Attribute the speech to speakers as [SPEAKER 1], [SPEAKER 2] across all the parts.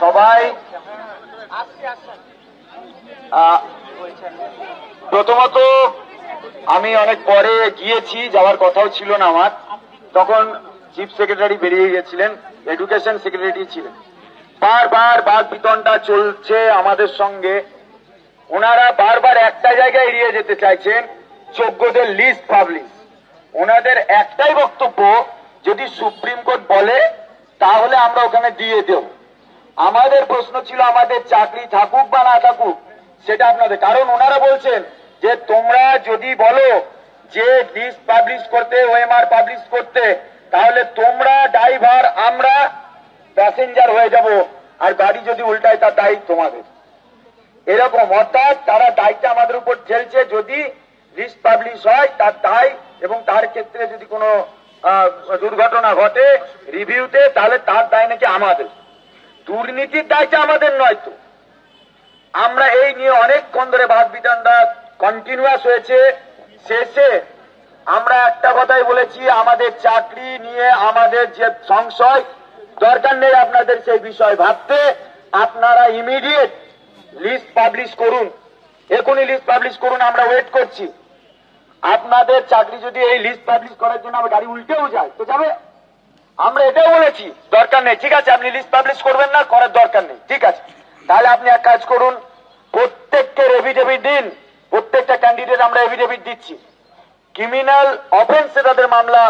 [SPEAKER 1] সবাই প্রথমত আমি অনেক পরে গিয়েছি, যাওয়ার কথাও ছিল না আমার, তখন চিফ সেক্রেটারি বেরিয়ে গেছিলেন, এডুকেশন সেক্রেটারি ছিলেন। বারবার বাদ বিতণ্ডা চলছে আমাদের সঙ্গে। ওনারা বারবার একটা জায়গায় এড়িয়ে যেতে চাইছেন, যোগ্যদের লিস্ট পাবলিশ। ওনাদের একটাই বক্তব্য, যদি সুপ্রিম কোর্ট বলে তাহলে আমরা ওখানে দিয়ে দেব। আমাদের প্রশ্ন ছিল আমাদের চাকরি থাকুক বা না থাকুক সেটা আপনাদের, কারণ ওনারা বলছেন যে তোমরা যদি বলো যে লিস্ট পাবলিশ করতে, ওএমআর পাবলিশ করতে, তাহলে তোমরা ড্রাইভার আমরা প্যাসেঞ্জার হয়ে যাব, আর গাড়ি যদি উল্টায় তার দায়ী তোমাদের। এরকম, অর্থাৎ তারা দায়িত্ব আমাদের উপর ঠেলছে। যদি লিস্ট পাবলিশ হয় তার দায়, এবং তার ক্ষেত্রে যদি কোনো দুর্ঘটনা ঘটে রিভিউতে, তাহলে তার দায় নাকি আমাদের। দুর্নীতির দায়টা আমাদের নয় তো। আমরা এই নিয়ে অনেকক্ষণ ধরে বাদ বিতণ্ডা কন্টিনিউয়াস হয়েছে। শেষে আমরা একটা কথাই বলেছি, আমাদের চাকরি নিয়ে আমাদের যে সংশয়, দরকার নেই আপনাদের সেই বিষয় ভাবতে। আপনারা ইমিডিয়েট লিস্ট পাবলিশ করুন, এখনই লিস্ট পাবলিশ করুন, আমরা ওয়েট করছি। আপনাদের চাকরি যদি এই লিস্ট পাবলিশ করার জন্য আমার গাড়ি উল্টেও যায় তো যাবে, আমরা এটাও বলেছি দরকার নেই। ঠিক আছে, আপনি লিস্ট পাবলিশ করবেন না, করার দরকার নেই, ঠিক আছে। তাহলে আপনি এক কাজ করুন, প্রত্যেককে এফিডেভিট দিন। প্রত্যেকটা ক্যান্ডিডেট আমরা এফিডেভিট দিচ্ছি। ক্রিমিনাল অফেন্সে তাদের মামলা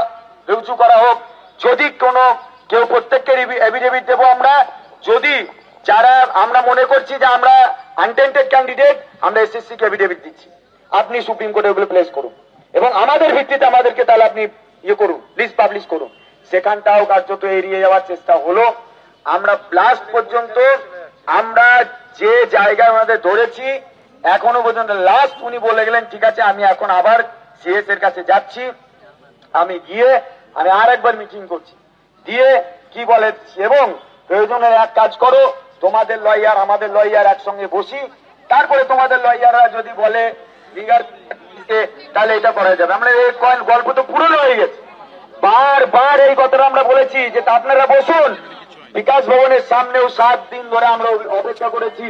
[SPEAKER 1] রুজু করা হোক। যদি কোনো কেউ, প্রত্যেককে এফিডেভিট দেবো আমরা। যদি যারা আমরা মনে করছি যে আমরা আনটেন্টেড ক্যান্ডিডেট, আমরা এসএসসি কে এফিডেভিট দিচ্ছি। আপনি সুপ্রিম কোর্টে ওগুলো প্লেস করুন, এবং আমাদের ভিত্তিতে আমাদেরকে তাহলে আপনি করুন, লিস্ট পাবলিশ করুন। সেখানটাও কার্যত এড়িয়ে যাওয়ার চেষ্টা হলো। আমরা লাস্ট পর্যন্ত আমরা যে জায়গায় আমাদের ধরেছি, এখনো পর্যন্ত লাস্ট উনি বলে গেলেন ঠিক আছে আমি এখন আবার সিএস এর কাছে যাচ্ছি। আমি গিয়ে আমি আর একবার মিটিং করছি, দিয়ে কি বলে, এবং প্রয়োজনের এক কাজ করো, তোমাদের লয়ার আমাদের লয়ার একসঙ্গে বসি, তারপরে তোমাদের লয়াররা যদি বলে তাহলে এটা করা যাবে। আমরা এই গল্প তো পুরনো হয়ে গেছে। বারবার এই কথাটা আমরা বলেছি যে আপনারা বসুন। বিকাশ ভবনের সামনেও 7 দিন ধরে আমরা অপেক্ষা করেছি।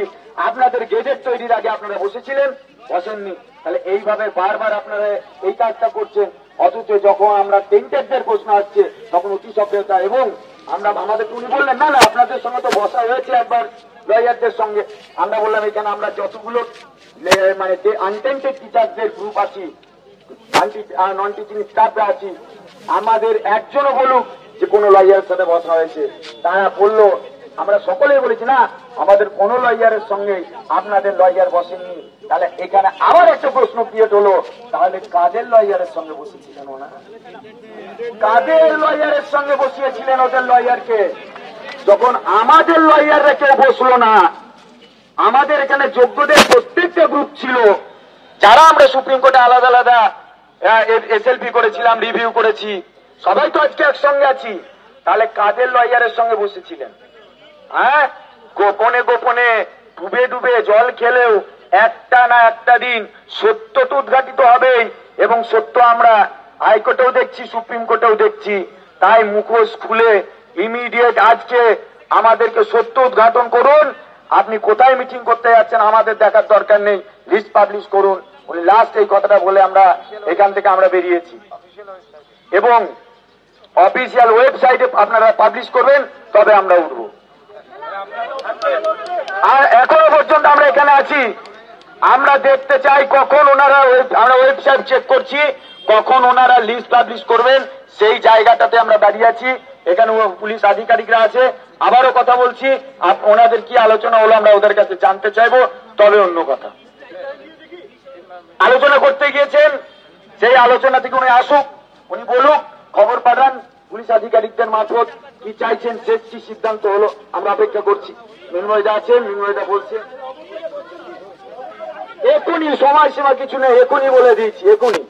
[SPEAKER 1] আপনাদের গেজেট তৈরির আগে আপনারা বসেছিলেন, বসেননি। তাহলে এইভাবে বারবার আপনারা এই কাজটা করছেন, অথচ যখন আমরা টেন্টেডদের প্রশ্ন আসছে তখন অতি সক্রিয়তা। এবং আমরা আমাদের উনি বললেন না না আপনাদের সঙ্গে তো বসা হয়েছে একবার লয়ারদের সঙ্গে। আমরা বললাম এখানে আমরা যতগুলো মানে আনটেন্টেড টিচারদের গ্রুপ আছি, নন টিচিং স্টাফরা আছি, আমাদের একজনও বলুক যে কোন লয়ারের সাথে বসা হয়েছে। তারা বললো, আমরা সকলেই বলেছি না আমাদের কোন লয়ারের সঙ্গে আপনাদের লয়ার বসেননি। তাহলে এখানে আবার একটা প্রশ্ন ক্রিয়েট হলো, তাহলে কাদের লয়ারের সঙ্গে বসেছিলেন ওনারা? কাদের লয়ারের সঙ্গে বসিয়েছিলেন ওদের লয়ারকে? যখন আমাদের লয়াররা কেউ বসলো না, আমাদের এখানে যোগ্যদের প্রত্যেকটা গ্রুপ ছিল, যারা আমরা সুপ্রিম কোর্টে আলাদা আলাদা এসএলপি করেছিলাম, রিভিউ করেছি, সবাই তো আজকে একসঙ্গে আছি। তাহলে কাদের লয়ারের সঙ্গে বসেছিলেন? হ্যাঁ, গোপনে গোপনে ডুবে ডুবে জল খেলেও একটা না একটা দিন সত্য তো উদ্ঘাটিত হবেই, এবং সত্য আমরা হাইকোর্টেও দেখছি, সুপ্রিম কোর্টেও দেখছি। তাই মুখোশ খুলে ইমিডিয়েট আজকে আমাদেরকে সত্য উদ্ঘাটন করুন। আপনি কোথায় মিটিং করতে যাচ্ছেন আমাদের দেখার দরকার নেই, লিস্ট পাবলিশ করুন। উনি লাস্ট এই কথাটা বলে আমরা এখান থেকে আমরা বেরিয়েছি। এবং অফিসিয়াল ওয়েবসাইটে আপনারা পাবলিশ করবেন, তবে আমরা উঠব। আর এখনো পর্যন্ত আমরা এখানে আছি। আমরা দেখতে চাই কখন ওনারা, আমরা ওয়েবসাইট চেক করছি, কখন ওনারা লিস্ট পাবলিশ করবেন, সেই জায়গাটাতে আমরা দাঁড়িয়ে আছি। এখানে পুলিশ আধিকারিকরা আছে। আবারও কথা বলছি, ওনাদের কি আলোচনা হলো আমরা ওদের কাছে জানতে চাইবো, তবে অন্য কথা। আলোচনা করতে গিয়েছেন, সেই আলোচনা থেকে উনি আসুক, উনি বলুক, খবর পাঠান পুলিশ আধিকারিকদের মারফত কি চাইছেন, শেষ কি সিদ্ধান্ত হলো আমরা অপেক্ষা করছি। মৃন্ময়দা আছেন, মৃন্ময়দা বলছে এখনই, সময়সীমা কিছু নেই, এখনই বলে দিয়েছি, এখনই।